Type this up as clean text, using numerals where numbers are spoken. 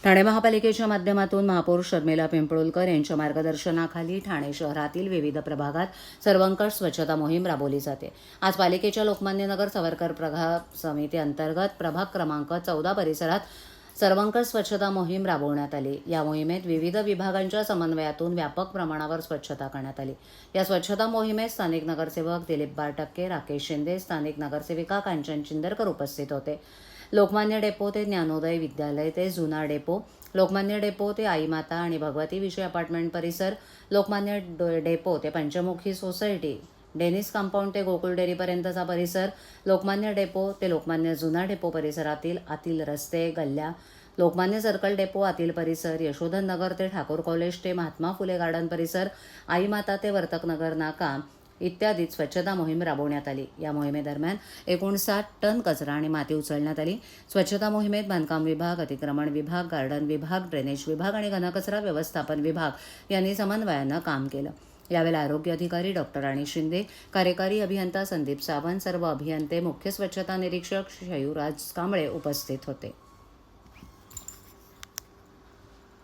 ठाणे महापालिकेच्या माध्यमातून महापौर शर्मिला पिंपळुलकर यांच्या मार्गदर्शनाखाली ठाणे शहरातील विविध प्रभागात सर्वंकष स्वच्छता मोहीम राबवली जाते। आज पालिकेच्या लोकमान्य नगर सावरकर प्रभाग समिती अंतर्गत प्रभाग क्रमांक 14 परिसरात सर्वंकष स्वच्छता मोहीम राबवण्यात आली। या मोहिमेत विविध विभागांच्या समन्वयातून व्यापक प्रमाणावर स्वच्छता करण्यात आली। या स्वच्छता मोहिमेत स्थानिक नगरसेवक दिलीप बारटक्के, राकेश शिंदे, स्थानिक नगरसेविका कांचन चिंदरकर उपस्थित होते। लोकमान्य डेपो ते ज्ञानोदय विद्यालय ते जुना डेपो, लोकमान्य डेपो ते आई माता आणि भगवती विजय अपार्टमेंट परिसर, लोकमान्य डेपो ते पंचमुखी सोसायटी, डेनिस कंपाऊंड ते गोकुळ डेअरीपर्यंतचा परिसर, लोकमान्य डेपो ते लोकमान्य जुना डेपो परिसरातील आतील रस्ते, गल्ल्या, लोकमान्य सर्कल डेपो आतील परिसर, यशोधन नगर ते ठाकूर कॉलेज ते महात्मा फुले गार्डन परिसर, आई माता ते वर्तक नगर नाका इत्यादीत स्वच्छता मोहीम राबवण्यात आली। या मोहिमेदरम्यान 59 टन कचरा आणि माती उचलण्यात आली। स्वच्छता मोहिमेत बांधकाम विभाग, अतिक्रमण विभाग, गार्डन विभाग, ड्रेनेज विभाग आणि घनकचरा व्यवस्थापन विभाग यांनी समन्वयानं काम केलं। यावेळी आरोग्य अधिकारी डॉक्टर राणी शिंदे, कार्यकारी अभियंता संदीप सावंत, सर्व अभियंते, मुख्य स्वच्छता निरीक्षक शयूराज कांबळे उपस्थित होते।